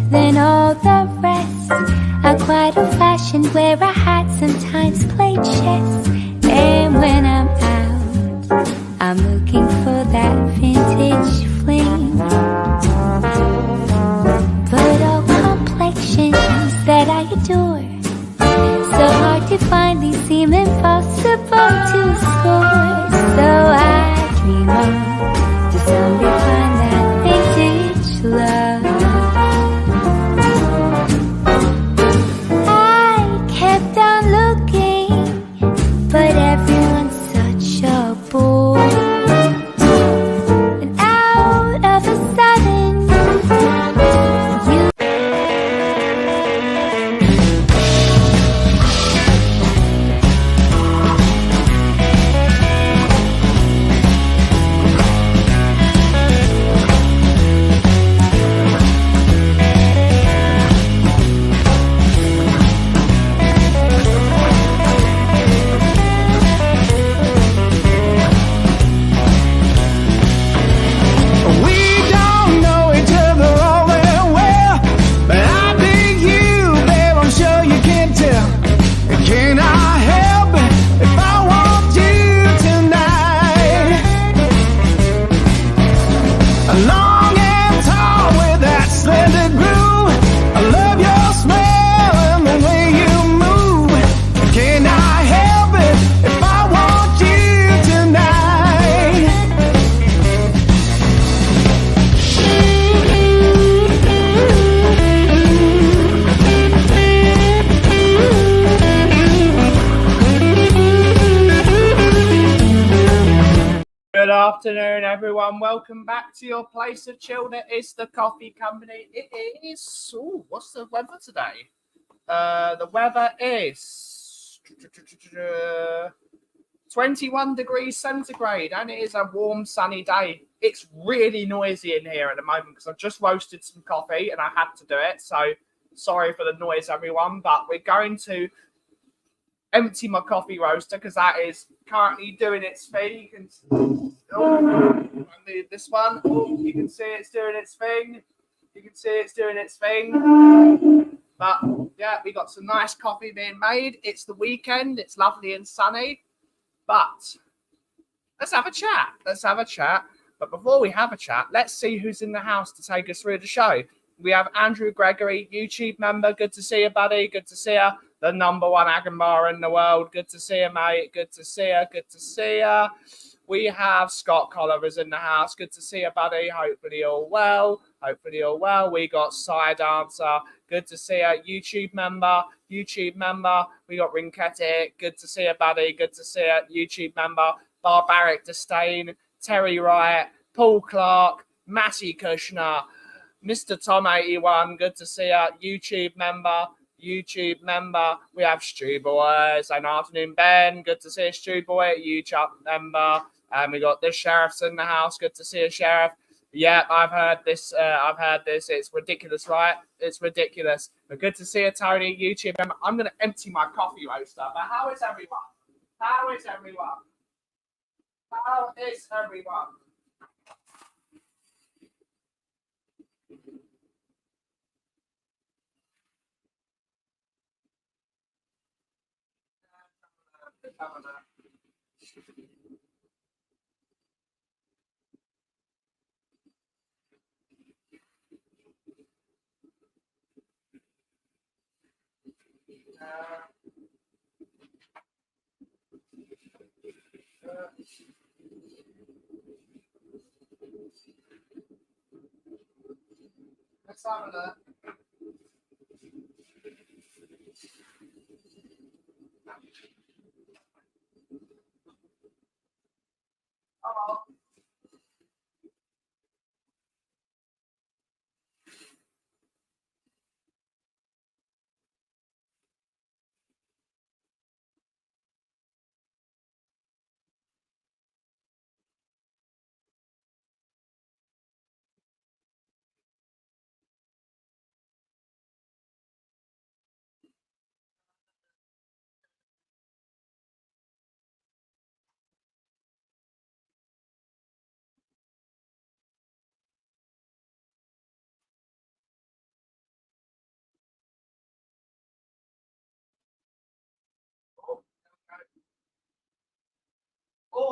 than all the rest. I'm quite old-fashioned, wear a hat, sometimes play chess. And when I'm out, I'm looking for that vintage fling. But all complexions that I adore, so hard to find, they seem impossible to score. So I dream on to someday find that vintage love. I kept on looking, but everyone's such a bore. And out of a sudden, you Good afternoon, everyone. Welcome back to your place of chill. It is the Coffee Company. It is. Ooh, what's the weather today? The weather is 21 degrees centigrade, and it is a warm, sunny day. It's really noisy in here at the moment because I've just roasted some coffee and I had to do it. So sorry for the noise, everyone. But we're going to empty my coffee roaster because that is currently doing its thing. You can this one. Oh, you can see it's doing its thing. You can see it's doing its thing. But yeah, we got some nice coffee being made. It's the weekend. It's lovely and sunny. But let's have a chat. Let's have a chat. But before we have a chat, let's see who's in the house to take us through the show. We have Andrew Gregory, YouTube member. Good to see you, buddy. Good to see you. The number one Agambar in the world. Good to see you, mate. Good to see you. Good to see you. We have Scott Collivers in the house. Good to see you, buddy. Hopefully all well. Hopefully all well. We got Side Dancer. Good to see you. YouTube member. YouTube member. We got Rinketic. Good to see you, buddy. Good to see you. YouTube member. Barbaric Disdain. Terry Wright. Paul Clark. Matty Kushner. Mr. Tom 81. Good to see you. YouTube member. YouTube member. We have Stu Boys and afternoon Ben. Good to see you, Stu Boy. YouTube member. And we got the sheriff's in the house. Good to see you, Sheriff. Yeah, I've heard this. It's ridiculous, right? It's ridiculous. But good to see you, Tony. YouTube member. I'm going to empty my coffee roaster. But how is everyone? How is everyone? How is everyone? Let's have a look. Hello.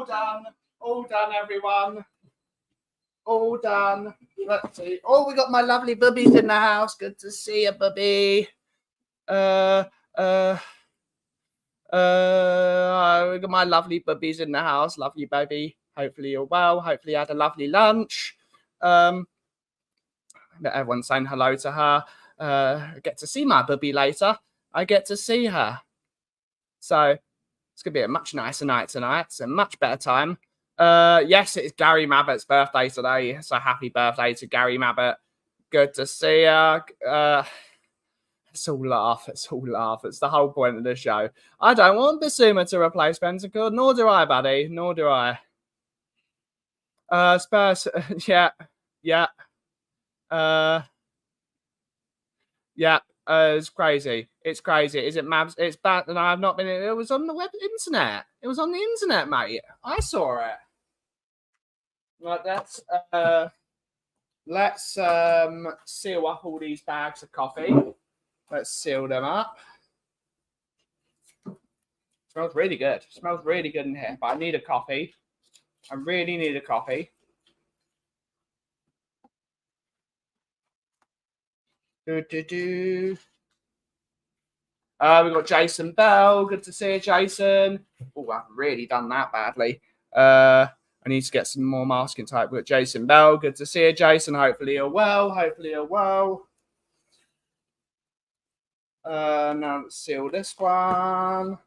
done. All done, everyone. All done. Let's see. Oh, we got my lovely bubbies in the house. Good to see you, bubby. We got my lovely bubbies in the house. Love you, baby. Hopefully you're well. Hopefully you had a lovely lunch. Everyone's saying hello to her. I get to see my bubby later. I get to see her. So it's going to be a much nicer night tonight. It's a much better time. Yes, it's Gary Mabbott's birthday today. So happy birthday to Gary Mabbott. Good to see her. It's all laugh. It's all laugh. It's the whole point of the show. I don't want Basuma to replace Bentancur. Nor do I, buddy. Nor do I. Spurs. Yeah. Yeah. Yeah. It's crazy. It's crazy. Is it Mabs? It's bad. And I've not been. It was on the internet. It was on the internet, mate. I saw it. Right. Let's seal up all these bags of coffee. Let's seal them up. Smells really good. Smells really good in here. But I need a coffee. I really need a coffee. We've got Jason Bell. Good to see you, Jason. Oh, I've really done that badly. I need to get some more masking tape. We've got Jason Bell. Good to see you, Jason. Hopefully you're well. Hopefully you're well. Now let's seal this one.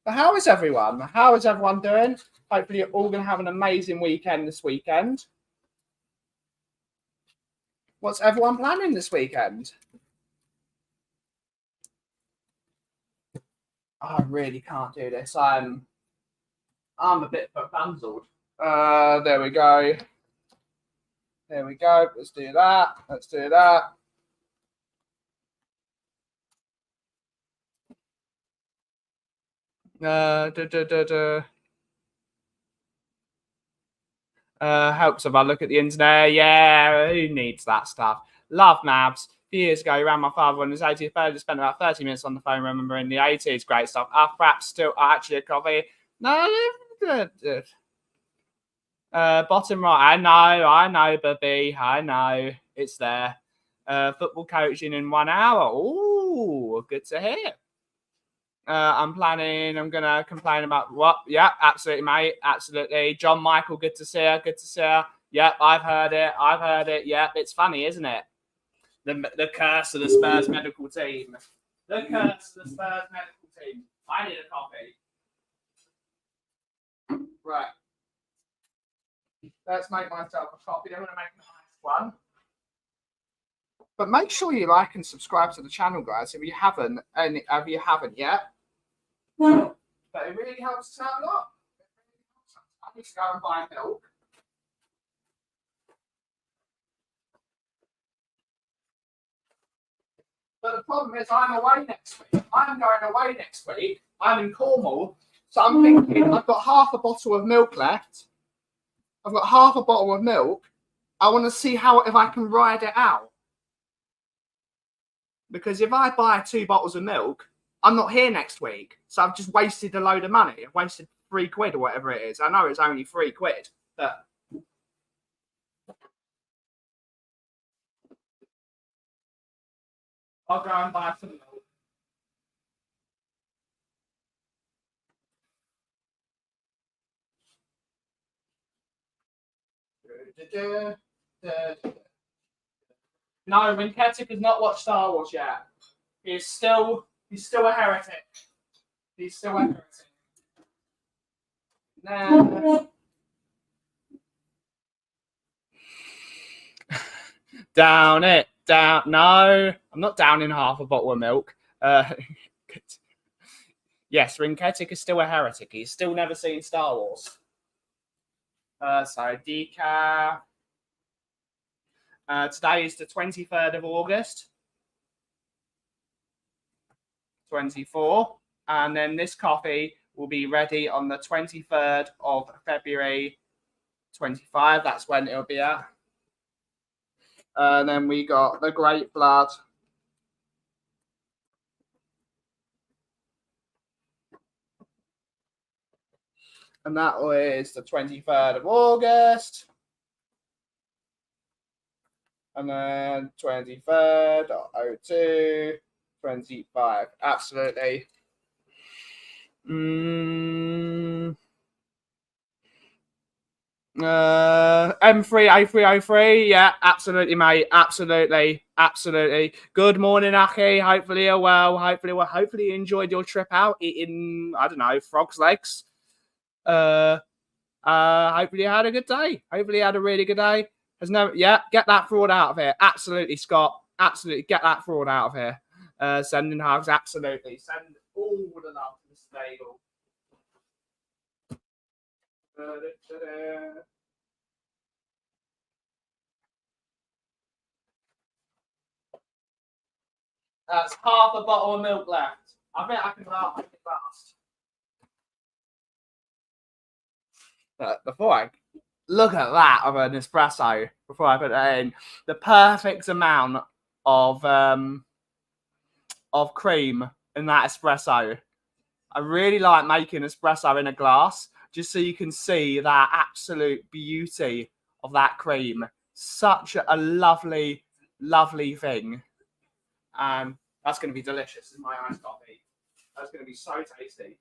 But how is everyone? How is everyone doing? Hopefully you're all going to have an amazing weekend this weekend. What's everyone planning this weekend? I really can't do this. I'm a bit befuddled. There we go. There we go. Let's do that. Let's do that. Helps if I look at the internet. Yeah, who needs that stuff? Love Mabs. A few years ago, he ran my father on his 80th birthday. Spent about 30 minutes on the phone remembering the 80s. Great stuff. Perhaps still actually a coffee. No, good. Bottom right. I know, Bubby. I know. It's there. Football coaching in 1 hour. Ooh, good to hear. I'm going to complain about what? Yeah, absolutely, mate. Absolutely. John Michael, good to see her. Good to see her. Yep, I've heard it. Yep, it's funny, isn't it? The curse of the Spurs medical team. The curse of the Spurs medical team. I need a coffee. Right. Let's make myself a coffee. I'm going to make a nice one. But make sure you like and subscribe to the channel, guys, if you haven't yet. But it really helps us out a lot. I need to go and buy milk. But the problem is I'm away next week. I'm going away next week. I'm in Cornwall. So I'm thinking I've got half a bottle of milk left. I've got half a bottle of milk. I want to see if I can ride it out. Because if I buy 2 bottles of milk, I'm not here next week. So I've just wasted a load of money. I've wasted £3 or whatever it is. I know it's only £3, but I'll go and buy some milk. No, Rinketic has not watched Star Wars yet. He's still a heretic. He's still a heretic. Nah. Down it. Down. No, I'm not downing half a bottle of milk. Yes, Rinketic is still a heretic. He's still never seen Star Wars. So decaf. Today is the 23rd of August. 24. And then this coffee will be ready on the 23rd of February 25. That's when it'll be at. And then we got the Great Blood. And that was the 23rd of August. And then 23rd, 02, 25. Absolutely. M3A303. Yeah, absolutely, mate. Absolutely. Good morning, Aki. Hopefully you're well. Hopefully you enjoyed your trip out eating, I don't know, frog's legs. Hopefully you had a good day. Hopefully you had a really good day. Get that fraud out of here. Absolutely, Scott. Absolutely, get that fraud out of here. Sending hugs. Absolutely. Send all the love to the stable. That's half a bottle of milk left. I bet I can make it fast. Before I look at that of an espresso, before I put it in, the perfect amount of cream in that espresso. I really like making espresso in a glass just so you can see that absolute beauty of that cream. Such a lovely, lovely thing. And that's going to be delicious in my iced coffee. That's going to be so tasty.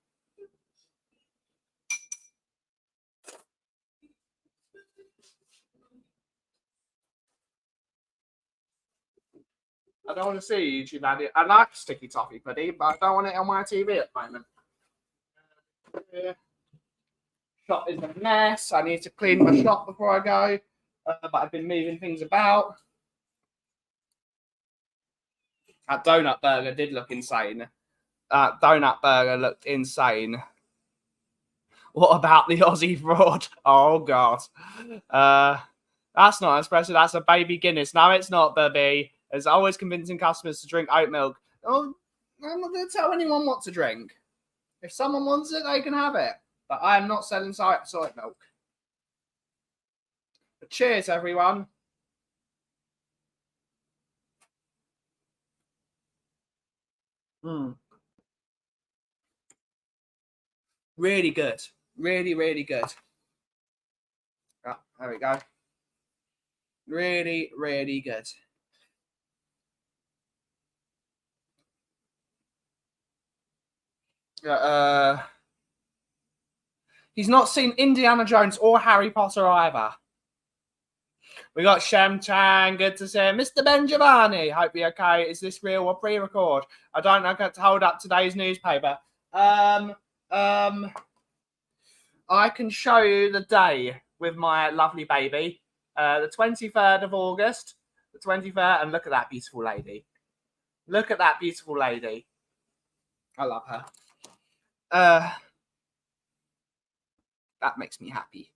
I don't want to see YouTube add. I like sticky toffee pudding, but I don't want it on my TV at the moment. Shop is a mess. I need to clean my shop before I go. But I've been moving things about. That donut burger did look insane. That donut burger looked insane. What about the Aussie fraud? Oh, God. That's not espresso. That's a baby Guinness. No, it's not, baby. It's always convincing customers to drink oat milk. Oh, I'm not going to tell anyone what to drink. If someone wants it, they can have it. But I am not selling soy milk. But cheers, everyone. Really good. Really, really good. Oh, there we go. Really, really good. He's not seen Indiana Jones or Harry Potter either. We got Shem Chang. Good to see him. Mr. Benjamini. Hope you're okay. Is this real or pre-record? I don't know. I got to hold up today's newspaper. I can show you the day with my lovely baby. The 23rd of August. The 23rd. And look at that beautiful lady. Look at that beautiful lady. I love her. That makes me happy.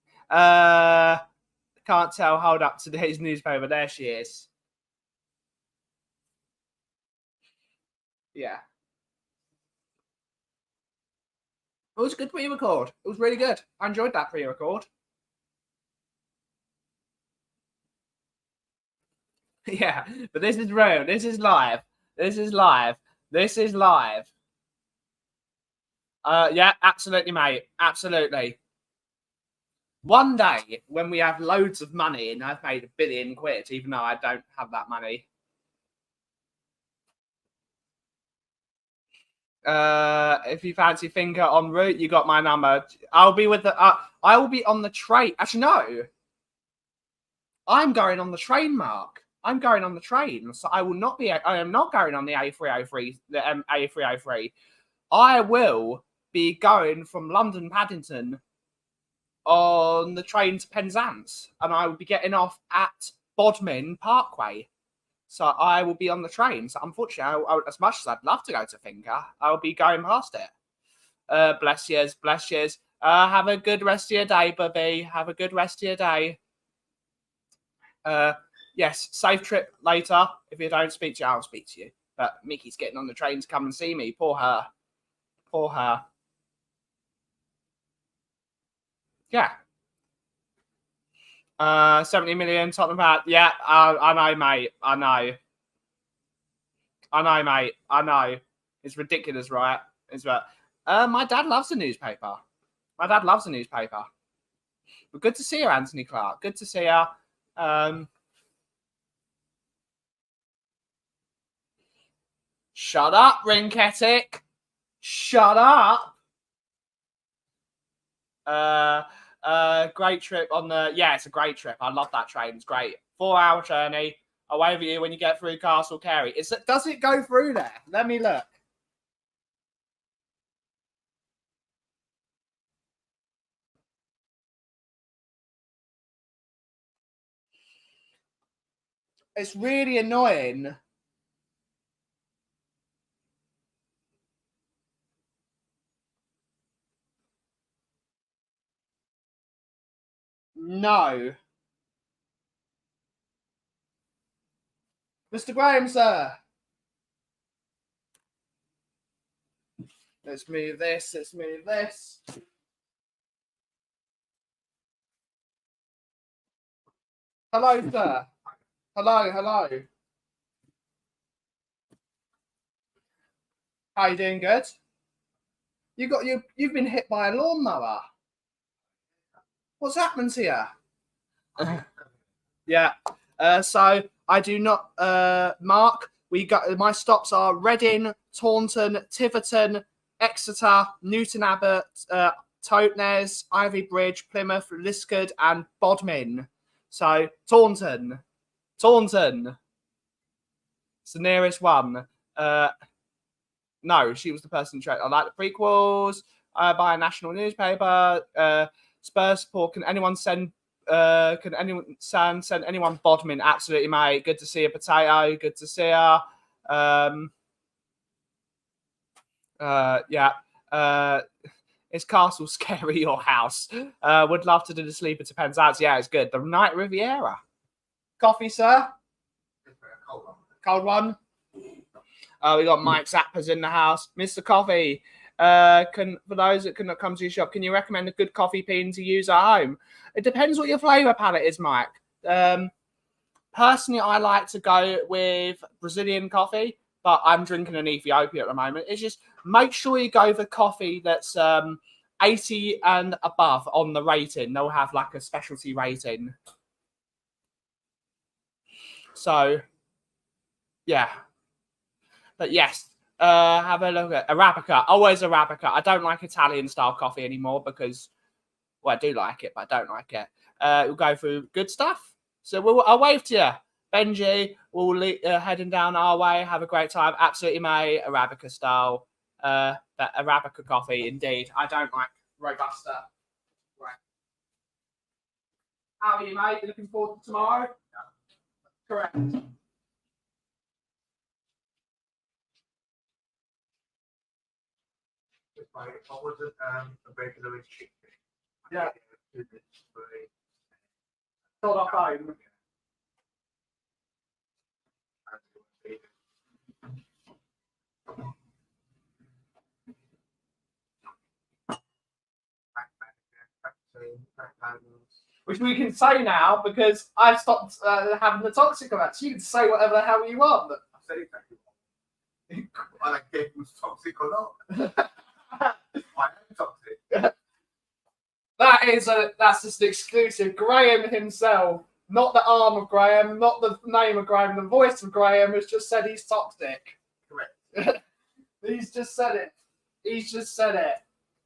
Can't tell. Hold up today's newspaper. There she is. Yeah. It was a good pre-record. It was really good. I enjoyed that pre-record. Yeah, but this is real. This is live. This is live. This is live. Yeah, absolutely, mate. Absolutely. One day, when we have loads of money and I've made £1 billion, even though I don't have that money. If you fancy finger en route, you got my number. I'll be with the. I will be on the train. Actually, no. I'm going on the train, Mark. I'm going on the train, so I will not be. I am not going on the A303. The A303. I will be going from London Paddington on the train to Penzance, and I will be getting off at Bodmin Parkway. So I will be on the train. So unfortunately, as much as I'd love to go to Finger, I'll be going past it. Bless yous, bless yous. Have a good rest of your day, Bubby. Have a good rest of your day. Yes, safe trip later. If you don't speak to you, I'll speak to you. But Mickey's getting on the train to come and see me. Poor her. Poor her. Yeah. 70 million Tottenham Pat. Yeah, I know, mate. I know, mate. I know. It's ridiculous, right? It's right. My dad loves the newspaper. My dad loves a newspaper. But good to see you, Anthony Clark. Good to see you. Shut up, Rinketic. Shut up. Great trip on the... Yeah, it's a great trip. I love that train. It's great. 4-hour journey. I'll wave at you when you get through Castle Carey. Does it go through there? Let me look. It's really annoying. No. Mr. Graham, sir. Let's move this. Let's move this. Hello, sir. Hello, hello. How you doing? Good. You've been hit by a lawnmower. What's happened to you? Yeah. So I do not. Mark. My stops are Reading, Taunton, Tiverton, Exeter, Newton Abbot, Totnes, Ivy Bridge, Plymouth, Liskeard, and Bodmin. So Taunton. It's the nearest one. No, she was the person. I like the prequels. Buy a national newspaper. Spurs support. Can anyone send anyone Bodmin? Absolutely, mate. Good to see you, Potato. Good to see you. Yeah. Is Castle scary, your house? Would love to do the sleeper to Penzance. Yeah, it's good. The Night Riviera. Coffee, sir? Cold one. We got Mike Zappa's in the house. Mr. Coffee, for those that cannot come to your shop, can you recommend a good coffee bean to use at home? It depends what your flavour palette is, Mike. Personally, I like to go with Brazilian coffee, but I'm drinking an Ethiopia at the moment. It's just make sure you go for coffee that's 80 and above on the rating. They'll have like a specialty rating. So, yeah. But yes, have a look at Arabica. Always Arabica. I don't like Italian style coffee anymore because, well, I do like it, but I don't like it. We'll go through good stuff. So I'll wave to you. Benji, we'll heading down our way. Have a great time. Absolutely, mate. Arabica style. But Arabica coffee, indeed. I don't like Robusta. Right. How are you, mate? You looking forward to tomorrow? Yeah. Correct. I wasn't a regular chicken. Yeah. Hold off home. Which we can say now because I've stopped having the toxic events. You can say whatever the hell you want. I said exactly what I don't care if it was toxic or not. I am toxic. That's just an exclusive. Graham himself, not the arm of Graham, not the name of Graham, the voice of Graham has just said he's toxic. Correct. He's just said it.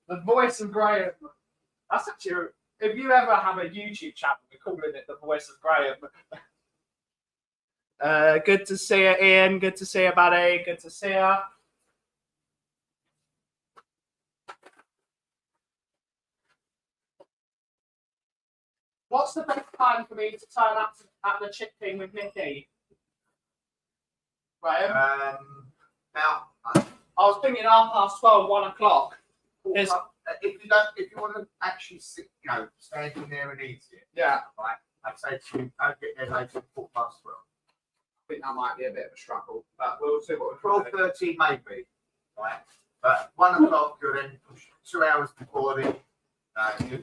The voice of Graham. That's actually, if you ever have a YouTube channel, we're calling it the voice of Graham. Good to see you, Ian. Good to see you, buddy. Good to see you. What's the best time for me to turn up at the chip thing with Nicky? Graham? Now, I was thinking 12:30, 1 o'clock. if you want to actually stand in there and eat it, Yeah. right? I'd say to you, don't get there later than 12:15. I think that might be a bit of a struggle, but we'll see what we're 12:30 maybe, right? But 1 o'clock, you're then pushed 2 hours before the.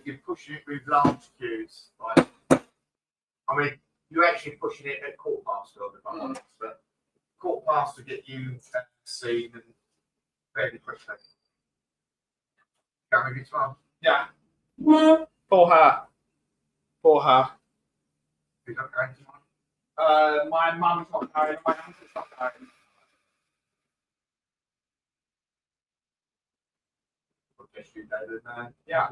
You're pushing it with large queues, right? I mean, you're actually pushing it at 12:15, if I'm honest, but 12:15 to get you seen and fairly quickly. Go with you tomorrow? Yeah. For her. For her. Who's not going to? My mum's not going, my uncle's not going. Yeah.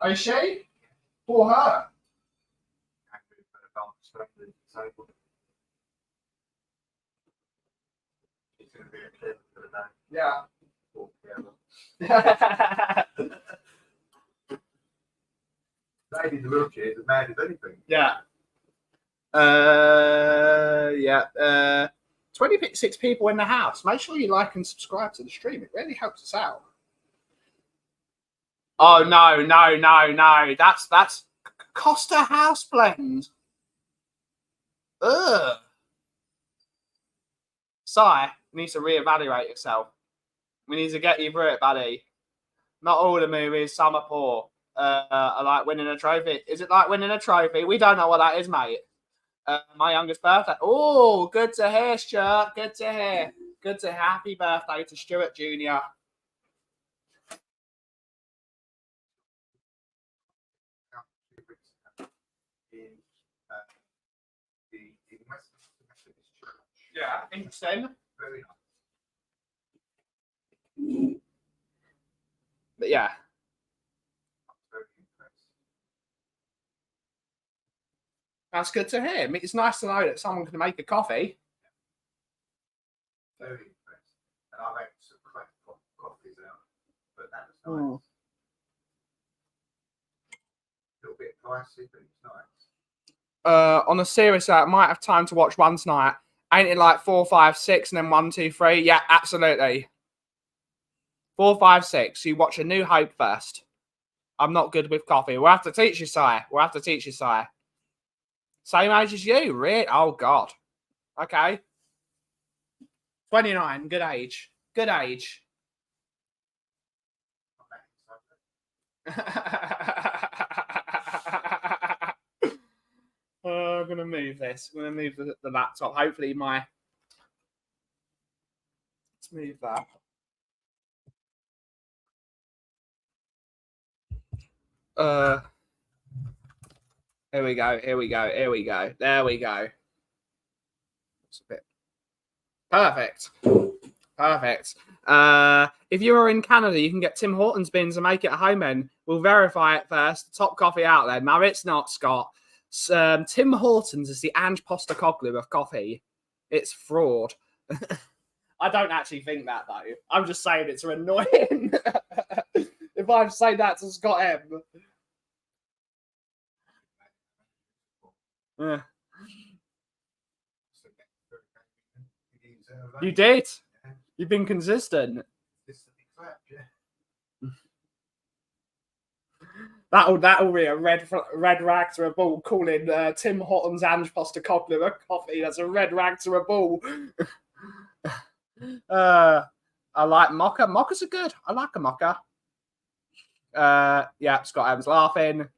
Is she? For her. Yeah. Lady in the wheelchair is as mad as anything. Yeah. 26 people in the house. Make sure you like and subscribe to the stream. It really helps us out. Oh no. That's Costa House Blend. Ugh. Si needs to reevaluate yourself. We need to get you through it, buddy. Not all the movies, some are poor. I like winning a trophy. Is it like winning a trophy? We don't know what that is, mate. My youngest birthday. Oh, good to hear, Stuart. Good to hear. Good to hear. Happy birthday to Stuart Jr. Yeah, interesting. Very nice. But yeah. Very impressed. That's good to hear. It's nice to know that someone can make a coffee. Very impressed. And I've had some crap coffees out, but that was nice. A little bit pricey, but it's nice. On a serious note, I might have time to watch one tonight. Ain't it like 4, 5, 6, and then 1, 2, 3? Yeah, absolutely. 4, 5, 6. You watch A New Hope first. I'm not good with coffee. We'll have to teach you, Si. We'll have to teach you, Si. Same age as you, really? Oh, God. Okay. 29. Good age. Good age. I'm going to move this. I'm going to move the laptop. Hopefully let's move that. Here we go. There we go. It's a bit perfect. If you are in Canada, you can get Tim Hortons bins and make it at home then. We'll verify it first. Top coffee out there. No, it's not, Scott. Tim Hortons is the Ange Postecoglou of coffee. It's fraud. I don't actually think that, though. I'm just saying it's annoying. If I say that to Scott M. Yeah. You did. You've been consistent. That'll be a red rag to a bull calling Tim Hortons Ange Postecoglou a coffee. That's a red rag to a bull. I like mocha. Mochas are good. I like a mocha. Yeah, Scott Evans laughing.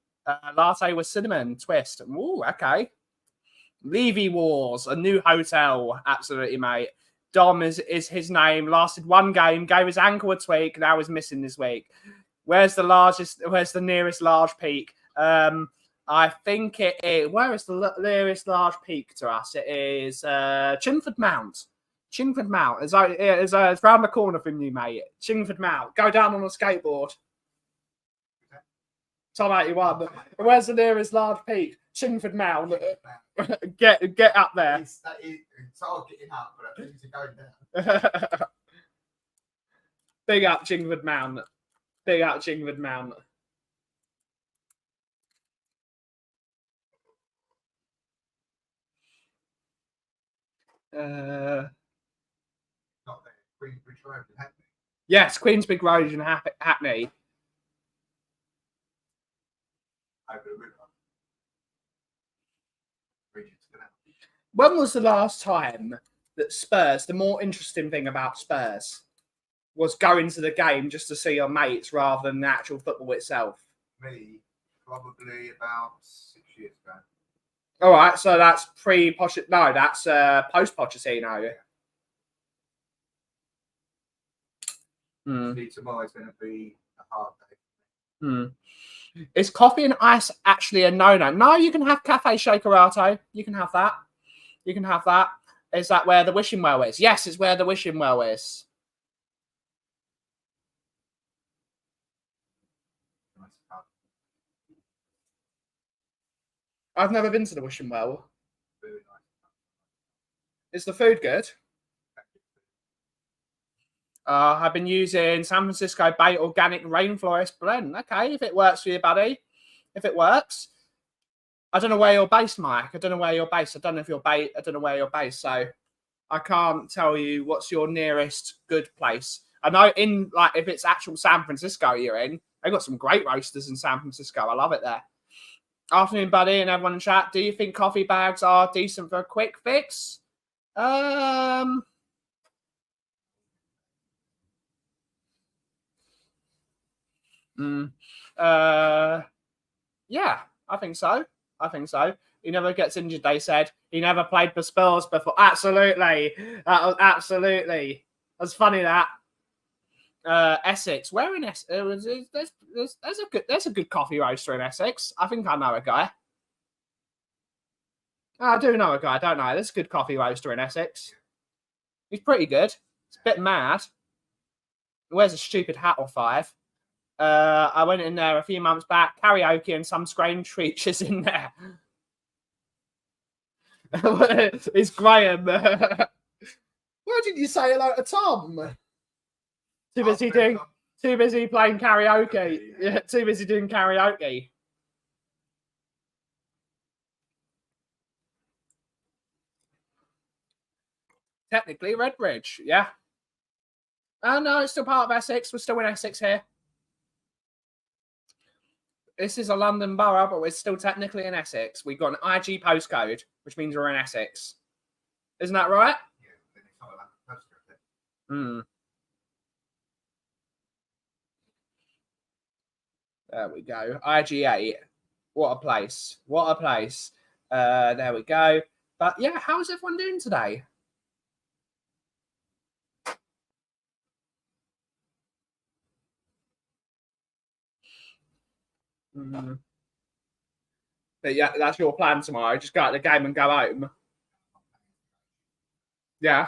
Latte with cinnamon twist. Ooh, okay. Levy Wars, A New Hotel. Absolutely, mate. Dom is his name. Lasted one game. Gave his ankle a tweak. Now he's missing this week. Where's the nearest large peak? I think it is. Where is the nearest large peak to us? It is Chinford Mount. Chingford Mount. It's round the corner from you, mate. Chingford Mount. Go down on a skateboard. Tom 81. Where's the nearest large peak? Chingford Mount. Get up there. It's hard getting up, but I think it's going down. Big up Chingford Mount. Big up Chingford Mount. Not there. Queensbridge Road in Hackney. Yes, Queensbridge Road in Hackney. Over the river. When was the last time that Spurs, the more interesting thing about Spurs, was going to the game just to see your mates rather than the actual football itself? Me, probably about 6 years ago. All right, so that's pre-Pochettino. No, that's post-Pochettino. See, tomorrow's going to be a hard day. Is coffee and ice actually a no-no? No, you can have cafe shakerato. You can have that. You can have that. Is that where the wishing well is? Yes, it's where the wishing well is. I've never been to the wishing well. Really nice. Is the food good? I've been using San Francisco Bay Organic Rainforest Blend. Okay, if it works for you, buddy. If it works. I don't know where you're based, Mike. I don't know where you're based. I don't know if you're based. I don't know where you're based. So I can't tell you what's your nearest good place. I know in like if it's actual San Francisco you're in, they've got some great roasters in San Francisco. I love it there. Afternoon, buddy, and everyone in chat. Do you think coffee bags are decent for a quick fix? Yeah, I think so. I think so. He never gets injured, they said. He never played for Spurs before. Absolutely. Absolutely. That's funny, that. Essex. Where in Essex? There's a good coffee roaster in Essex. I think I know a guy. I do know a guy, don't I? There's a good coffee roaster in Essex. He's pretty good. It's a bit mad. He wears a stupid hat or 5. I went in there a few months back. Karaoke and some strange creatures in there. It's Graham. Why did you say hello to Tom? Too busy playing karaoke. Yeah, too busy doing karaoke. Technically, Redbridge, yeah. Oh no, it's still part of Essex. We're still in Essex here. This is a London borough, but we're still technically in Essex. We've got an IG postcode, which means we're in Essex. Isn't that right? Yeah. There we go. IG8. What a place. What a place. There we go. But yeah, how's everyone doing today? But yeah, that's your plan tomorrow. Just go out the game and go home. Yeah.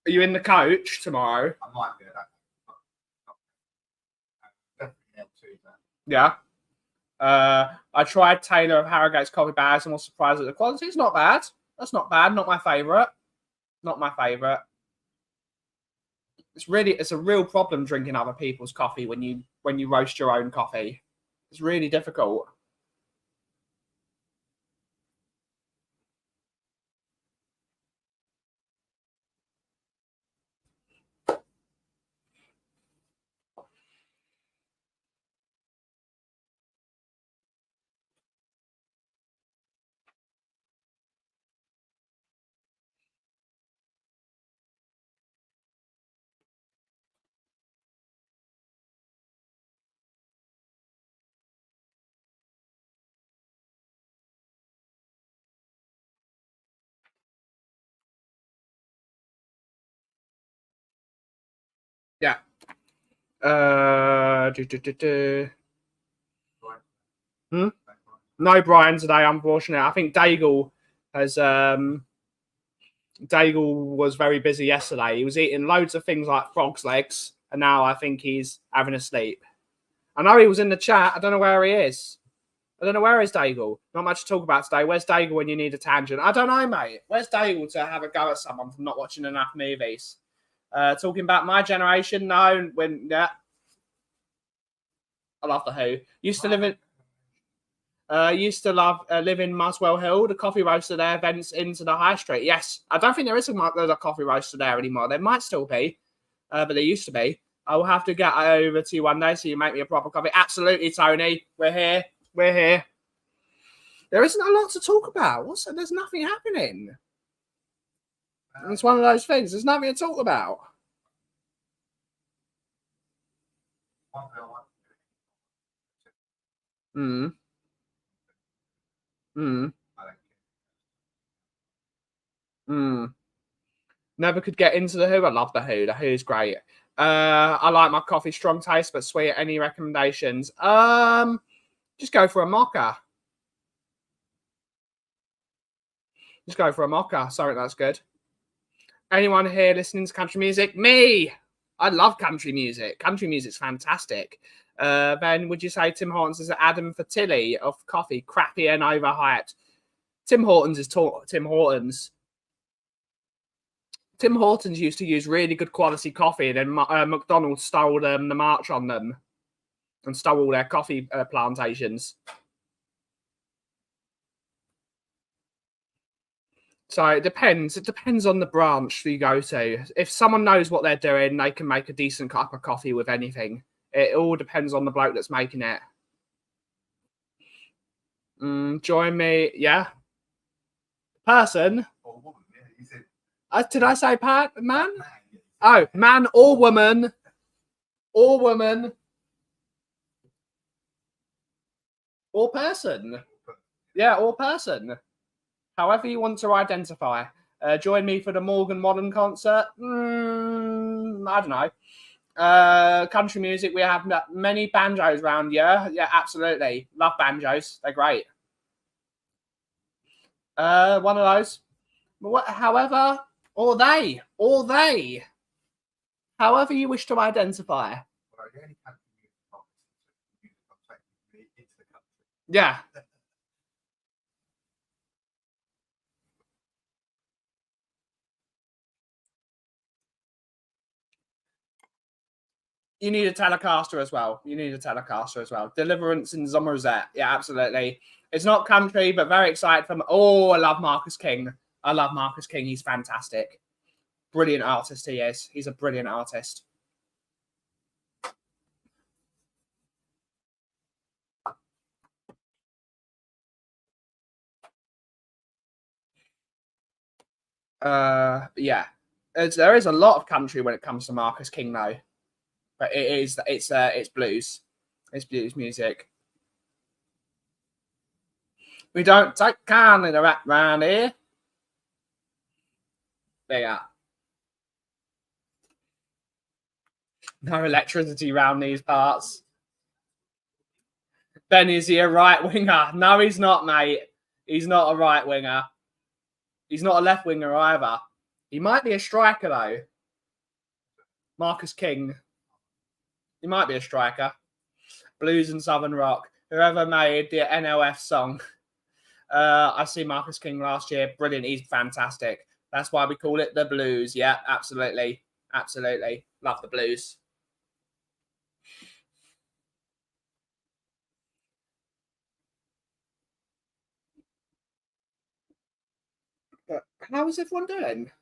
Are you in the coach tomorrow? I might be. Yeah. I tried Taylor of Harrogate's coffee bags and was surprised at the quality. It's not bad. That's not bad. Not my favourite. Not my favourite. It's a real problem drinking other people's coffee when you roast your own coffee. It's really difficult. Yeah. No Brian today, unfortunately. I think Daigle was very busy yesterday. He was eating loads of things like frog's legs, and now I think he's having a sleep. I know he was in the chat. I don't know where he is. I don't know where is Daigle. Not much to talk about today. Where's Daigle when you need a tangent? I don't know, mate. Where's Daigle to have a go at someone for not watching enough movies? Talking about my generation, no. I love the Who. Used to live in Muswell Hill. The coffee roaster there vents into the high street. Yes, I don't think there's a coffee roaster there anymore. There might still be, but there used to be. I will have to get over to you one day so you make me a proper coffee. Absolutely, Tony. We're here. We're here. There isn't a lot to talk about. There's nothing happening. It's one of those things. There's nothing to talk about. Never could get into the Who. I love the Who. The Who's great. I like my coffee strong taste, but sweet. Any recommendations? Just go for a mocha. Just go for a mocha. Something that's good. Anyone here listening to country music? Me. I love country music. Country music's fantastic. Ben, would you say Tim Hortons is Adam Fertilli of Coffee? Crappy and overhyped. Tim Hortons is Tim Hortons. Tim Hortons used to use really good quality coffee, and then McDonald's stole the march on them and stole all their coffee plantations. So it depends. It depends on the branch you go to. If someone knows what they're doing, they can make a decent cup of coffee with anything. It all depends on the bloke that's making it. Join me. Yeah. Person. Or woman, yeah. You said, did I say man? man. Oh, man or woman. Or woman. Or person. Yeah, or person. However you want to identify. Join me for the Morgan Modern concert. I don't know. Country music, we have many banjos around here. Yeah, absolutely. Love banjos. They're great. One of those. However, or they. However you wish to identify. Well, the only country music I'm taking into the country. Yeah. You need a Telecaster as well. Deliverance in Somerset. Yeah, absolutely. It's not country, but very excited for. I love Marcus King. He's fantastic. Brilliant artist he is. He's a brilliant artist. Yeah. There is a lot of country when it comes to Marcus King, though. But it's blues. It's blues music. We don't take kindly to rap round here. There you are. No electricity round these parts. Ben, is he a right winger? No, he's not, mate. He's not a right winger. He's not a left winger either. He might be a striker, though. Marcus King. He might be a striker. Blues and Southern Rock. Whoever made the NLF song. I see Marcus King last year. Brilliant. He's fantastic. That's why we call it the Blues. Yeah, absolutely. Absolutely. Love the Blues. But how is everyone doing?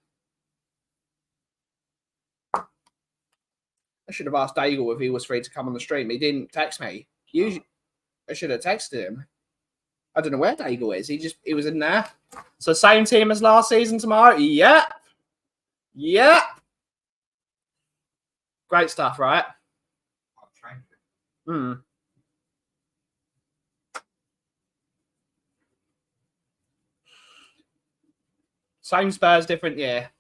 I should have asked Daigle if he was free to come on the stream. He didn't text me. Usually, I should have texted him. I don't know where Daigle is. He was in there. So same team as last season tomorrow. Yep. Great stuff, right? Same Spurs, different year.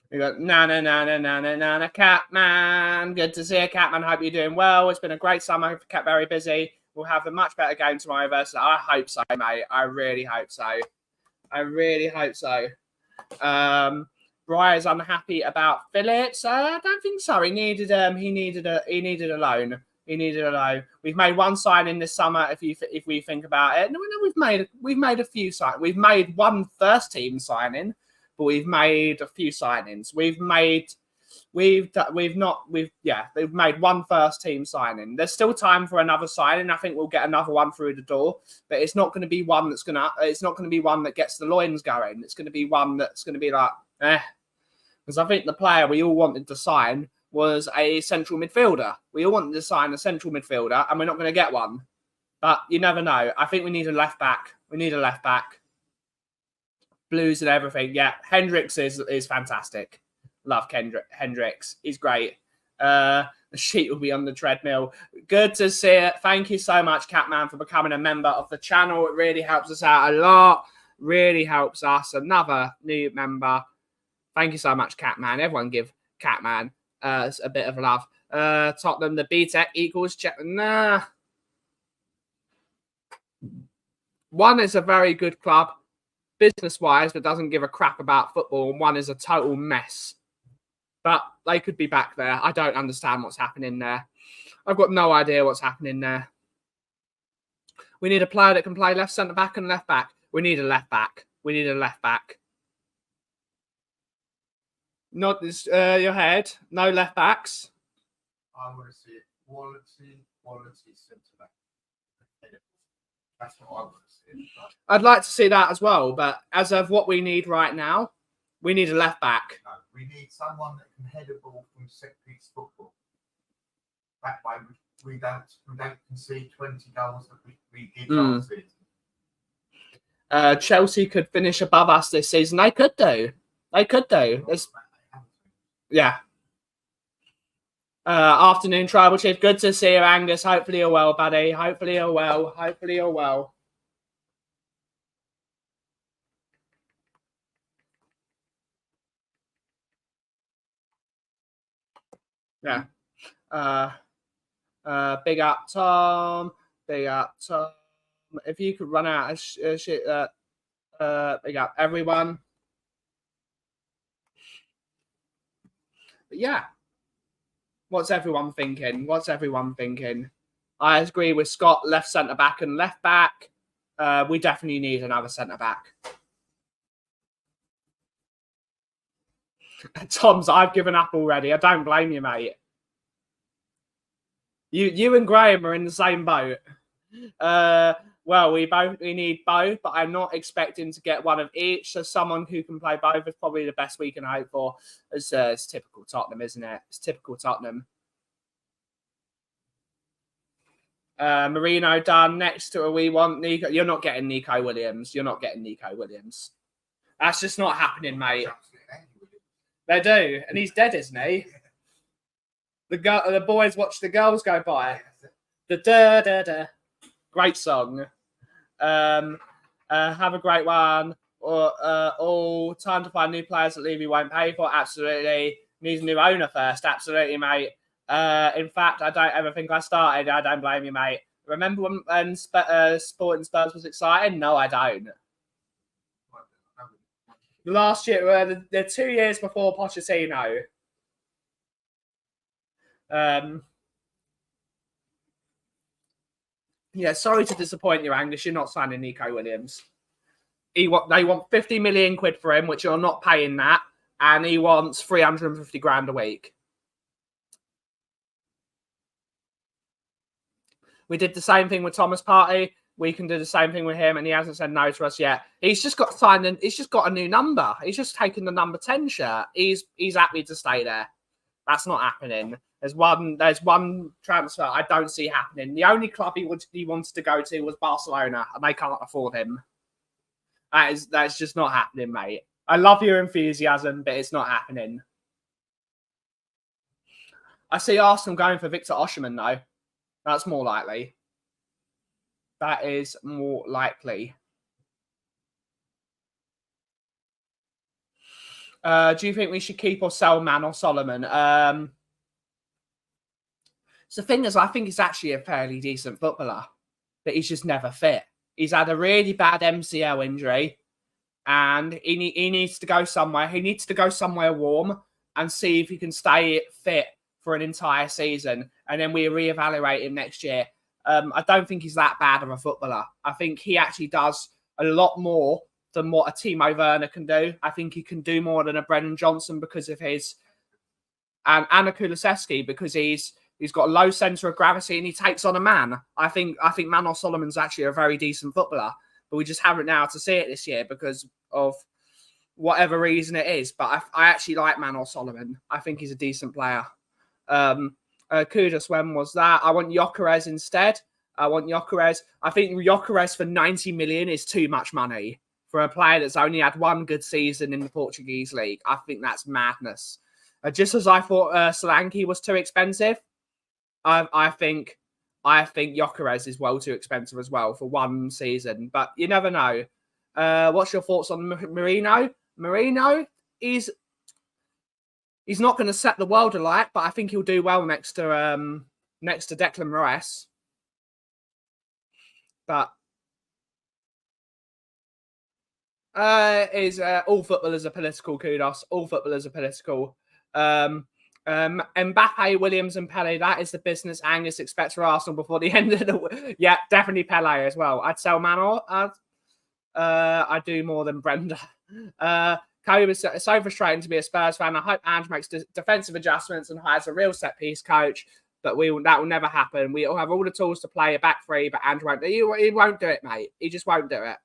We got Nana, Catman. Good to see you, Catman. Hope you're doing well. It's been a great summer. Kept very busy. We'll have a much better game tomorrow versus. I hope so, mate. I really hope so. Briar's unhappy about Phillips. I don't think so. He needed a loan. We've made one signing this summer. If we think about it, no, we've made a few signings. We've made one first team signing. But we've made a few signings. We've made one first team signing. There's still time for another signing. I think we'll get another one through the door, but it's not going to be one it's not going to be one that gets the loins going. It's going to be one that's going to be like, because I think the player we all wanted to sign was a central midfielder. We all wanted to sign a central midfielder, and we're not going to get one. But you never know. I think we need a left back. Blues and everything. Yeah, Hendricks is fantastic. Love Hendricks. He's great. The sheet will be on the treadmill. Good to see it. Thank you so much, Catman, for becoming a member of the channel. It really helps us out a lot. Really helps us. Another new member. Thank you so much, Catman. Everyone give Catman a bit of love. Tottenham, the B-Tech equals... Nah. One is a very good club, business-wise, but doesn't give a crap about football. And one is a total mess. But they could be back there. I don't understand what's happening there. I've got no idea what's happening there. We need a player that can play left centre-back and left back. We need a left back. We need a left back. Not this, your head. No left backs. I want to see it. Quality centre-back. That's what I want to see. I'd like to see that as well, but as of what we need right now, we need a left back. No, we need someone that can head a ball from set-piece football. That way, we don't concede 20 goals that we did last season. Chelsea could finish above us this season. They could do. They could do. Yeah. Afternoon, Tribal Chief. Good to see you, Angus. Hopefully you're well, buddy. Hopefully you're well. Hopefully you're well. Yeah. Big up, Tom. Big up, Tom. If you could run out of shit, big up, everyone. But yeah. What's everyone thinking? What's everyone thinking? I agree with Scott, left centre-back and left back. We definitely need another centre-back. Tom's, I've given up already. I don't blame you, mate. You and Graham are in the same boat. Well, we need both, but I'm not expecting to get one of each. So someone who can play both is probably the best we can hope for. It's typical Tottenham, isn't it? It's typical Tottenham. Marino done. Next to we want Nico. You're not getting Nico Williams. You're not getting Nico Williams. That's just not happening, mate. They do, and he's dead, isn't he? The boys watch the girls go by. The da da da. Great song. Have a great one. All time to find new players that Levy won't pay for. Absolutely. Needs a new owner first. Absolutely, mate. In fact, I don't ever think I started. I don't blame you, mate. Remember when Sporting Spurs was exciting? No, I don't. Last year, the 2 years before Pochettino. Yeah, sorry to disappoint you, Angus. You're not signing Nico Williams. They want 50 million quid for him, which you're not paying that, and he wants 350 grand a week. We did the same thing with Thomas Partey. We can do the same thing with him, and he hasn't said no to us yet. He's just got signed, and he's just got a new number. He's just taken the number 10 shirt. He's happy to stay there. That's not happening. There's one transfer I don't see happening. The only club he wants to go to was Barcelona, and they can't afford him. That's just not happening, mate. I love your enthusiasm, but it's not happening. I see Arsenal going for Victor Osimhen, though. That's more likely. That is more likely. Do you think we should keep or sell Man or Solomon? So the thing is, I think he's actually a fairly decent footballer, but he's just never fit. He's had a really bad MCL injury, and he needs to go somewhere. He needs to go somewhere warm and see if he can stay fit for an entire season, and then we reevaluate him next year. I don't think he's that bad of a footballer. I think he actually does a lot more than what a Timo Werner can do. I think he can do more than a Brennan Johnson because of his... And a Kulusevski because he's got a low centre of gravity and he takes on a man. I think Manor Solomon's actually a very decent footballer, but we just haven't been able to see it this year because of whatever reason it is. But I actually like Manor Solomon. I think he's a decent player. Kudos, when was that? I want Gyökeres instead. I think Gyökeres for 90 million is too much money for a player that's only had one good season in the Portuguese league. I think that's madness. Just as I thought Solanke was too expensive, I think Gyökeres is well too expensive as well for one season. But you never know. What's your thoughts on Marino? Marino is he's not going to set the world alight, but I think he'll do well next to Declan Rice. But all footballers are political. Kudos. All footballers are political. Mbappe, Williams, and Pele. That is the business Angus expects for Arsenal before the end of the. Yeah, definitely Pele as well. I'd sell Manor. I do more than Brenda. Kobe is so frustrating to be a Spurs fan. I hope Ange makes defensive adjustments and hires a real set piece coach. But that will never happen. We all have all the tools to play a back three, but Ange won't. He won't do it, mate. He just won't do it.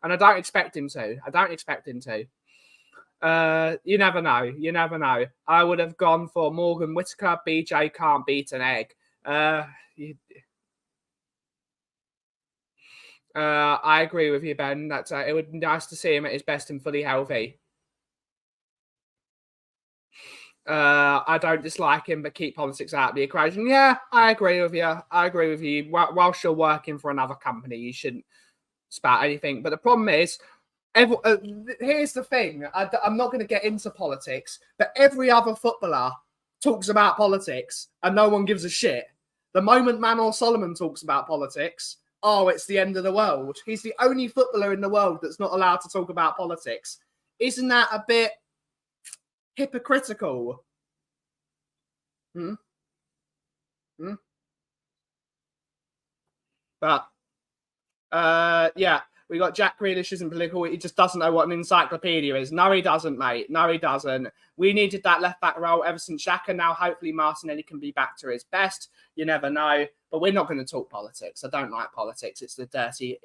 And I don't expect him to. You never know. You never know. I would have gone for Morgan Whittaker. BJ can't beat an egg. I agree with you, Ben. That it would be nice to see him at his best and fully healthy. I don't dislike him, but keep politics out of the equation. Yeah, I agree with you. Whilst you're working for another company, you shouldn't spout anything. But the problem is, here's the thing. I'm not going to get into politics, but every other footballer talks about politics and no one gives a shit. The moment Manor Solomon talks about politics, it's the end of the world. He's the only footballer in the world that's not allowed to talk about politics. Isn't that a bit hypocritical? But yeah, we got Jack Grealish isn't political. He just doesn't know what an encyclopedia is. No, he doesn't, mate. No, he doesn't. We needed that left back role ever since Xhaka. Now, hopefully, Martinelli can be back to his best. You never know. But we're not going to talk politics. I don't like politics. It's a dirty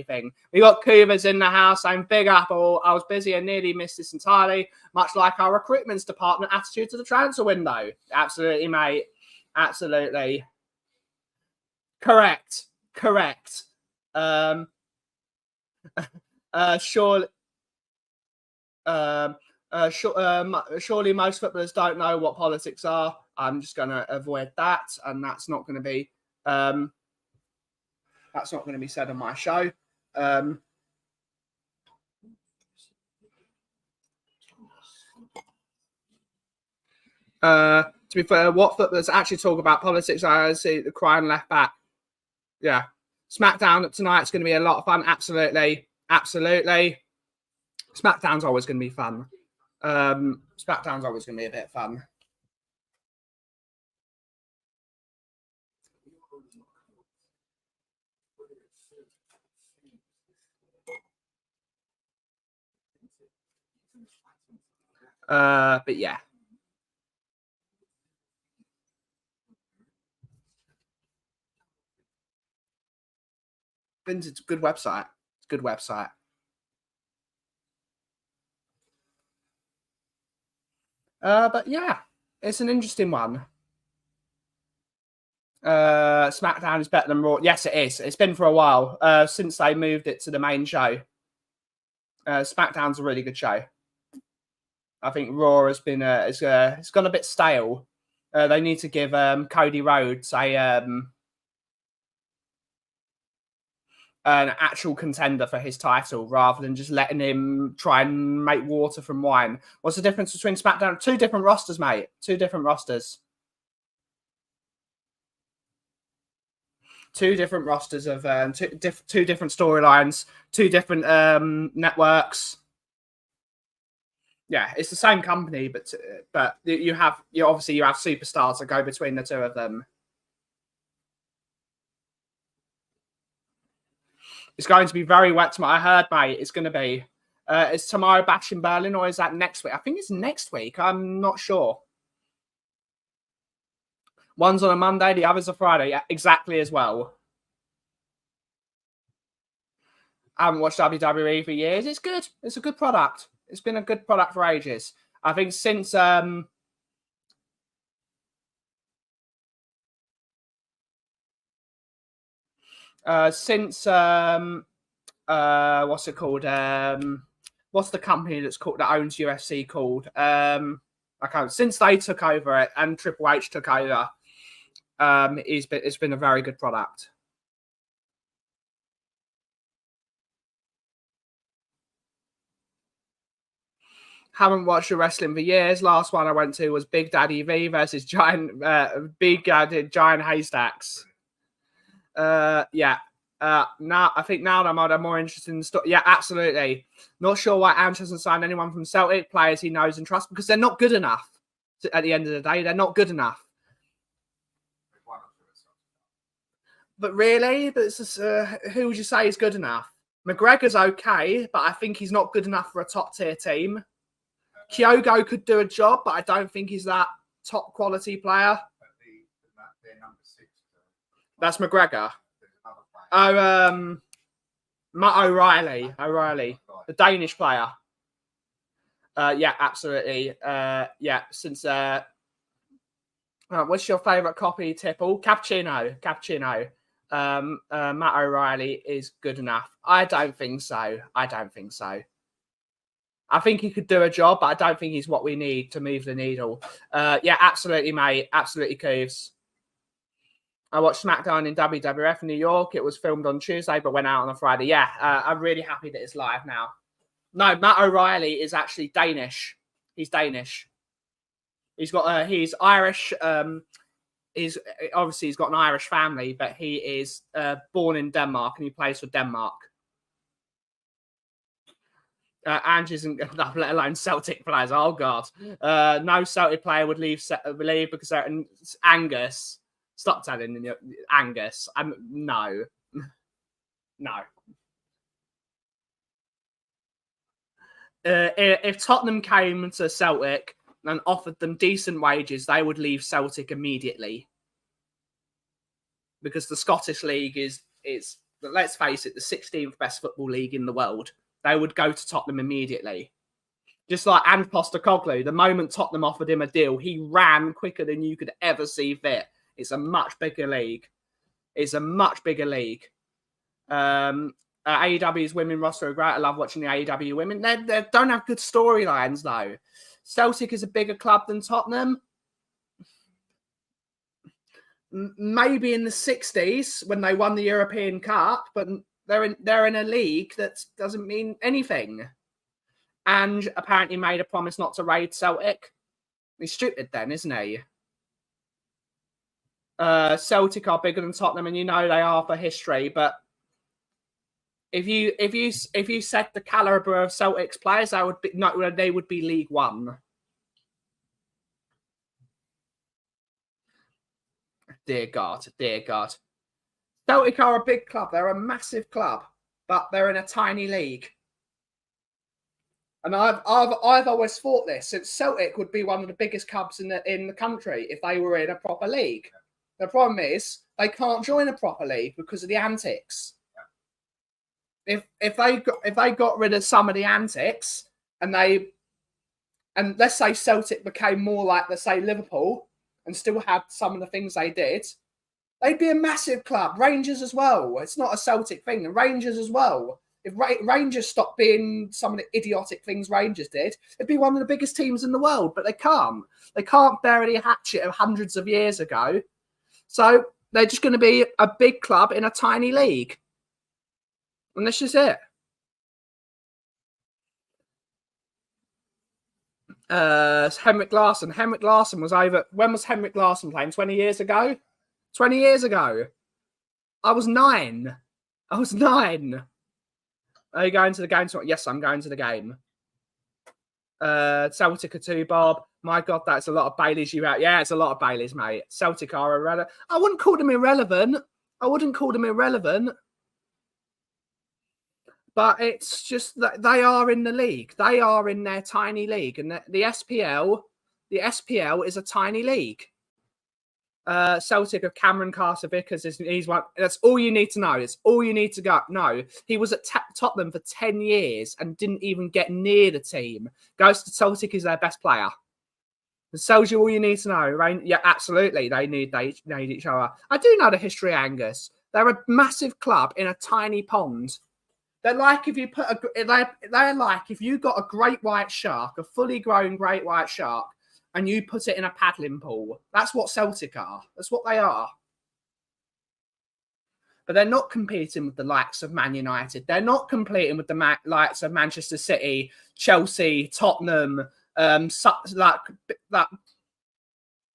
thing. We got Cougars in the house. I'm big apple. I was busy and nearly missed this entirely. Much like our recruitment department attitude to the transfer window. Absolutely, mate. Absolutely. Correct. Surely most footballers don't know what politics are. I'm just going to avoid that, and that's not going to be said on my show. To be fair, what footballers actually talk about politics? I see the crying left back. Yeah. SmackDown tonight's going to be a lot of fun. Absolutely. SmackDown's always going to be fun. SmackDown's always going to be a bit fun. But yeah. It's a good website. But yeah, it's an interesting one. SmackDown is better than Raw. Yes, it is. It's been for a while since they moved it to the main show. SmackDown's a really good show. I think Raw has been it's gone a bit stale. They need to give Cody Rhodes an actual contender for his title rather than just letting him try and make water from wine. What's the difference between SmackDown? 2 different rosters, mate. 2 different rosters. 2 different rosters of 2 different storylines, 2 different networks. Yeah, it's the same company, but you have superstars that go between the 2 of them. It's going to be very wet tomorrow. I heard, mate, it's going to be. Is tomorrow Bash in Berlin or is that next week? I think it's next week. I'm not sure. One's on a Monday, the other's a Friday. Yeah, exactly as well. I haven't watched WWE for years. It's good. It's a good product. It's been a good product for ages. I think since what's it called? What's the company that owns UFC called? Since they took over it and Triple H took over, it's been a very good product. Haven't watched the wrestling for years. Last one I went to was Big Daddy V versus Big Daddy Giant Haystacks. Yeah. Now I think now I'm more interested in stuff. Yeah, absolutely. Not sure why Ange hasn't signed anyone from Celtic, players he knows and trusts, because they're not good enough. At the end of the day, they're not good enough. But really, but it's just, who would you say is good enough? McGregor's okay, but I think he's not good enough for a top tier team. Kyogo could do a job, but I don't think he's that top quality player. That's McGregor. Oh, Matt O'Reilly, the Danish player. Yeah, absolutely. Yeah, since what's your favourite copy, Tipple? Cappuccino. Matt O'Reilly is good enough. I don't think so. I think he could do a job, but I don't think he's what we need to move the needle. Yeah, absolutely, mate. Absolutely, Coves. I watched SmackDown in WWF in New York. It was filmed on Tuesday, but went out on a Friday. Yeah, I'm really happy that it's live now. No, Matt O'Reilly is actually Danish. He's Danish. He's Irish. He's got an Irish family, but he is born in Denmark and he plays for Denmark. Ange isn't good enough, let alone Celtic players. Oh God, no Celtic player would leave because they're Angus. Stop telling me Angus. No. If Tottenham came to Celtic and offered them decent wages, they would leave Celtic immediately. Because the Scottish League is let's face it, the 16th best football league in the world. They would go to Tottenham immediately. Just like Ange Postecoglou, the moment Tottenham offered him a deal, he ran quicker than you could ever see fit. It's a much bigger league. AEW's women roster are great. I love watching the AEW women. They don't have good storylines, though. Celtic is a bigger club than Tottenham. Maybe in the 60s when they won the European Cup, but they're in a league that doesn't mean anything. And apparently made a promise not to raid Celtic. He's stupid then, isn't he? Celtic are bigger than Tottenham, and you know they are for history. But if you said the caliber of Celtic's players, they would be League One. Dear God. Celtic are a big club. They're a massive club, but they're in a tiny league. And I've always thought this, since Celtic would be one of the biggest clubs in the country if they were in a proper league. The problem is they can't join a proper league because of the antics. If they got rid of some of the antics and let's say Celtic became more like, let's say, Liverpool and still had some of the things they did, they'd be a massive club. Rangers as well. It's not a Celtic thing. And Rangers as well. If Rangers stopped being some of the idiotic things Rangers did, it'd be one of the biggest teams in the world. But they can't. They can't bury a hatchet of hundreds of years ago. So they're just going to be a big club in a tiny league. And this is it. Henrik Larsson. Henrik Larsson was over. When was Henrik Larsson playing? 20 years ago? 20 years ago. I was 9. Are you going to the game? Yes, I'm going to the game. Celtic are 2, Bob. My God, that's a lot of Baileys you out. Yeah, it's a lot of Baileys, mate. Celtic are irrelevant. I wouldn't call them irrelevant. But it's just that they are in the league. They are in their tiny league. And the SPL is a tiny league. Celtic of Cameron Carter-Vickers, he's one. That's all you need to know. It's all you need to go. No, he was at Tottenham for 10 years and didn't even get near the team. Goes to Celtic, is their best player. It tells you all you need to know. Right? Yeah, absolutely. They need each other. I do know the history, Angus. They're a massive club in a tiny pond. They're like if you got a great white shark, a fully grown great white shark, and you put it in a paddling pool. That's what Celtic are. That's what they are. but they're not competing with the likes of Man United. They're not competing with the likes of Manchester City, Chelsea, Tottenham. Like that.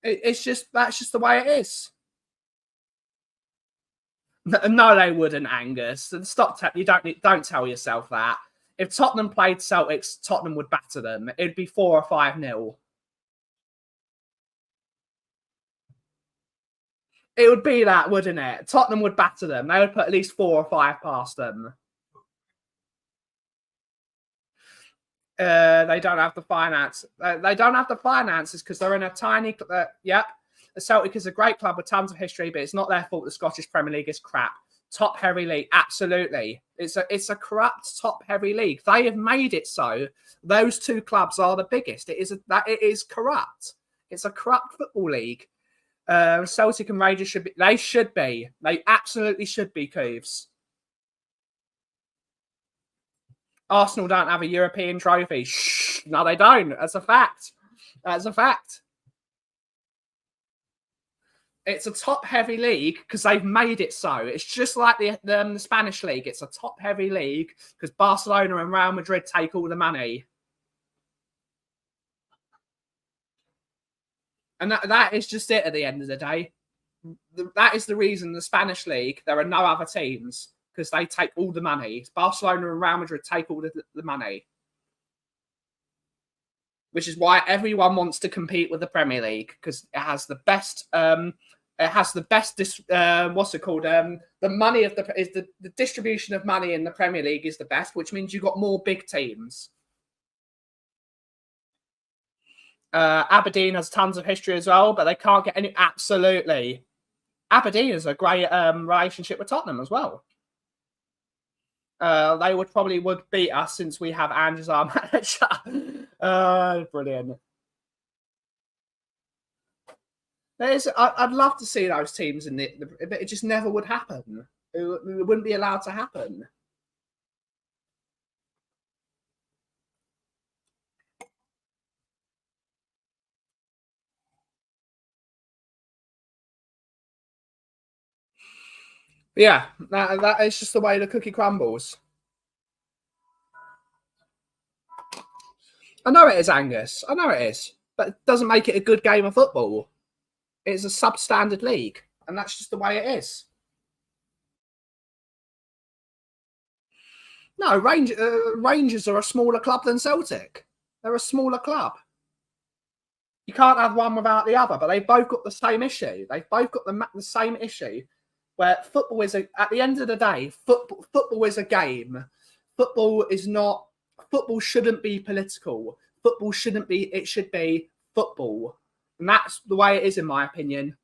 It's just that's just the way it is. No, they wouldn't, Angus. Stop. You don't tell yourself that. If Tottenham played Celtics, Tottenham would batter them. It'd be 4 or 5-0. It would be that, wouldn't it? Tottenham would batter them. They would put at least 4 or 5 past them. They don't have the finance. They don't have the finances because they're in a tiny. Yep. The Celtic is a great club with tons of history, but it's not their fault the Scottish Premier League is crap. Top heavy league, absolutely. It's a corrupt top heavy league. They have made it so. Those two clubs are the biggest. It is corrupt. It's a corrupt football league. Celtic and Rangers should be. They should be. They absolutely should be. Cooves. Arsenal don't have a European trophy. Shh. No, they don't. That's a fact. That's a fact. It's a top-heavy league because they've made it so. It's just like the Spanish league. It's a top-heavy league because Barcelona and Real Madrid take all the money. And that is just it at the end of the day. That is the reason the Spanish league, there are no other teams because they take all the money. Barcelona and Real Madrid take all the money. Which is why everyone wants to compete with the Premier League because it has the best... what's it called? The money of the distribution of money in the Premier League is the best, which means you've got more big teams. Aberdeen has tons of history as well, but they can't get any. Absolutely, Aberdeen has a great relationship with Tottenham as well. They would beat us since we have Ange as our manager. Brilliant. I'd love to see those teams in but it just never would happen. It wouldn't be allowed to happen. Yeah, that is just the way the cookie crumbles. I know it is, Angus. I know it is. But it doesn't make it a good game of football. It's a substandard league. And that's just the way it is. No, Rangers are a smaller club than Celtic. They're a smaller club. You can't have one without the other, but they've both got the same issue. They've both got the same issue. Where football is at the end of the day, football is a game. Football shouldn't be political. It should be football. And that's the way it is, in my opinion.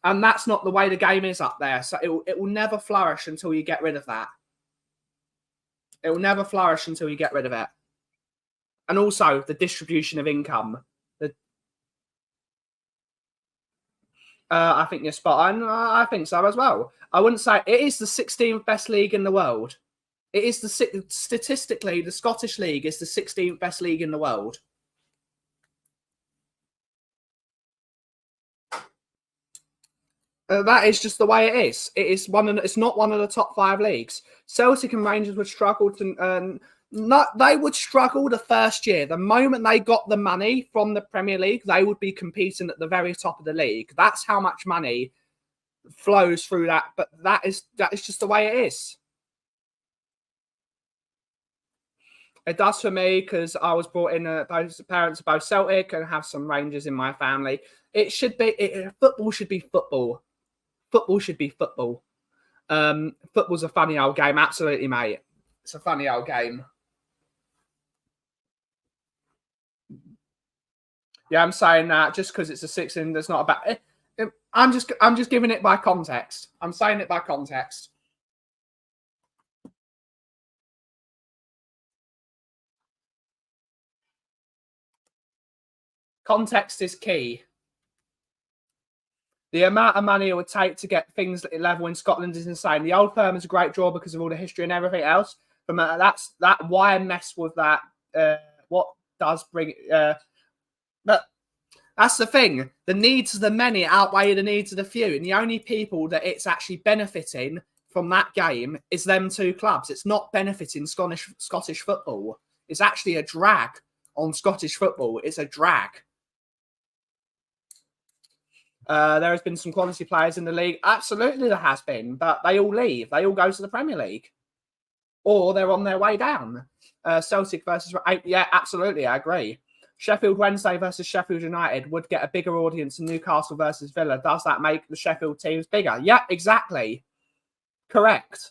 And that's not the way the game is up there. So it will never flourish until you get rid of that. It will never flourish until you get rid of it. And also the distribution of income. I think you're spot on. I think so as well. I wouldn't say it is the 16th best league in the world. It is statistically, the Scottish League is the 16th best league in the world. That is just the way it is. It's not one of the top 5 leagues. Celtic and Rangers would struggle to. They would struggle the first year. The moment they got the money from the Premier League, they would be competing at the very top of the league. That's how much money flows through that. But that is just the way it is. It does for me because I was brought in. Both parents are both Celtic and have some Rangers in my family. It should be football. Should be football. Football should be football. Football's a funny old game, absolutely, mate. It's a funny old game. Yeah, I'm saying that just because it's a 16, there's not about. I'm just giving it by context. I'm saying it by context. Context is key. The amount of money it would take to get things level in Scotland is insane. The Old Firm is a great draw because of all the history and everything else. But that why mess with that? What does bring? But That's the thing. The needs of the many outweigh the needs of the few. And the only people that it's actually benefiting from that game is them two clubs. It's not benefiting Scottish football. It's actually a drag on Scottish football. It's a drag. There has been some quality players in the league. Absolutely there has been. But they all leave. They all go to the Premier League. Or they're on their way down. Celtic versus... Yeah, absolutely. I agree. Sheffield Wednesday versus Sheffield United would get a bigger audience than Newcastle versus Villa. Does that make the Sheffield teams bigger? Yeah, exactly. Correct.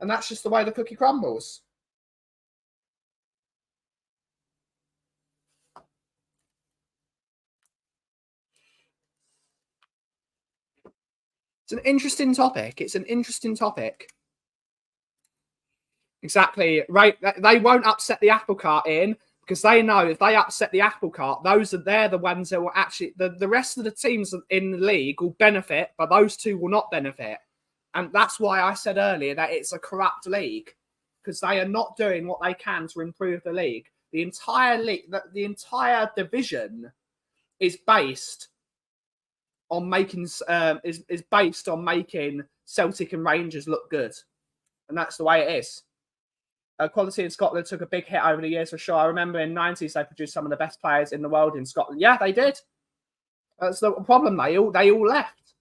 And that's just the way the cookie crumbles. It's an interesting topic. Exactly. Right. They won't upset the apple cart in because they know if they upset the apple cart, they're the ones that will actually, the rest of the teams in the league will benefit, but those two will not benefit. And that's why I said earlier that it's a corrupt league because they are not doing what they can to improve the league. The entire league, the entire division is based on making is based on making Celtic and Rangers look good, and that's the way it is. Quality in Scotland took a big hit over the years for sure. I remember in the 90s they produced some of the best players in the world in Scotland. Yeah, they did. That's the problem. They all left.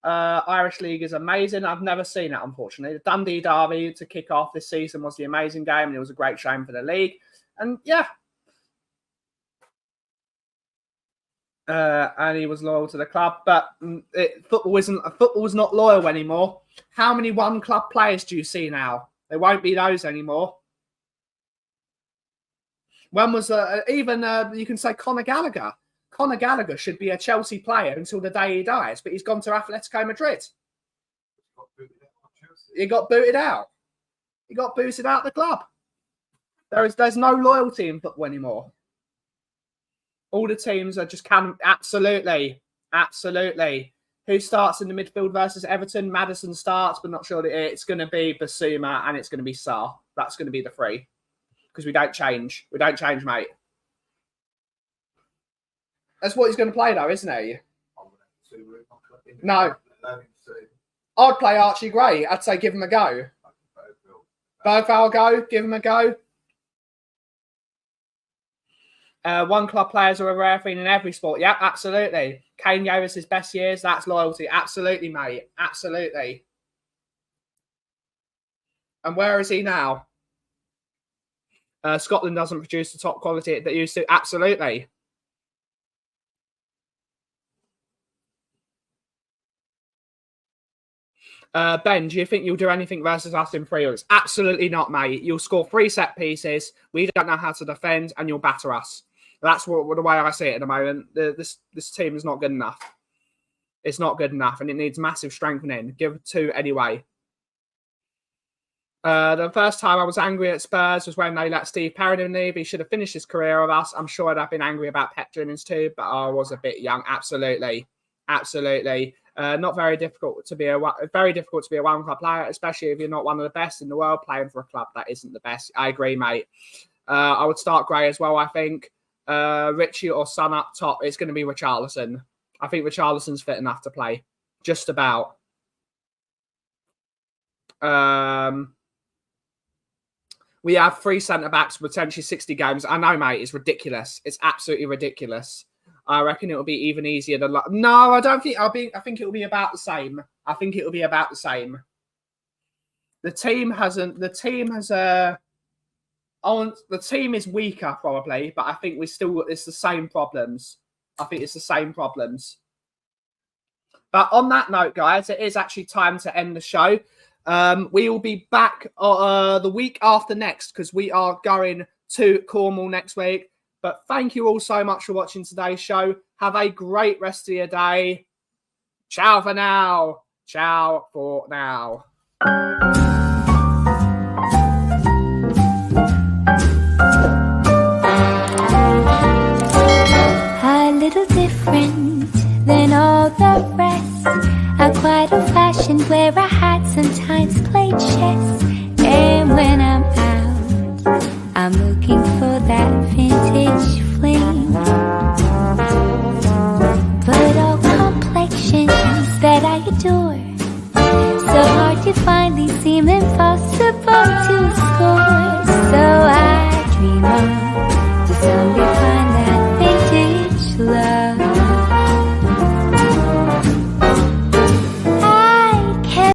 Irish League is amazing. I've never seen it, unfortunately. The Dundee Derby to kick off this season was the amazing game, and it was a great shame for the league. And yeah. And he was loyal to the club, but football's not loyal anymore. How many one club players do you see now? There won't be those anymore. When was even you can say Conor Gallagher? Conor Gallagher should be a Chelsea player until the day he dies, but he's gone to Atletico Madrid. He got booted out. He got booted out of the club. There's no loyalty in football anymore. All the teams are just absolutely. Who starts in the midfield versus Everton? Maddison starts, but not sure that it's going to be Basuma and it's going to be Sarr. That's going to be the three because we don't change. We don't change, mate. That's what he's going to play, though, isn't he? No. I'd play Archie Gray. I'd say give him a go. Both I'll go. Give him a go. One club players are a rare thing in every sport. Yeah, absolutely. Kane gave us his best years. That's loyalty. Absolutely, mate. Absolutely. And where is he now? Scotland doesn't produce the top quality that used to. Absolutely. Ben, do you think you'll do anything versus us in 3 weeks? Absolutely not, mate. You'll score 3 set pieces. We don't know how to defend, and you'll batter us. That's the way I see it at the moment. This team is not good enough. It's not good enough, and it needs massive strengthening. Give 2 anyway. The first time I was angry at Spurs was when they let Steve Perrin leave. He should have finished his career with us. I'm sure I'd have been angry about Pep Jennings too, but I was a bit young. Absolutely. Not very difficult to be a one club player, especially if you're not one of the best in the world playing for a club that isn't the best. I agree, mate. I would start Gray as well. I think Richie or Son up top. It's going to be Richarlison. I think Richarlison's fit enough to play, just about. We have 3 centre backs, potentially 60 games. I know, mate. It's ridiculous. It's absolutely ridiculous. I reckon it will be even easier than... No, I don't think... I think it will be about the same. The team is weaker, probably, but I think it's the same problems. But on that note, guys, it is actually time to end the show. We will be back the week after next because we are going to Cornwall next week. But thank you all so much for watching today's show. Have a great rest of your day. Ciao for now. Ciao for now. A little different than all the rest. I'm quite old-fashioned where I had sometimes played chess. And when I'm out that vintage fling. But all complexions that I adore, so hard to find, these seem impossible to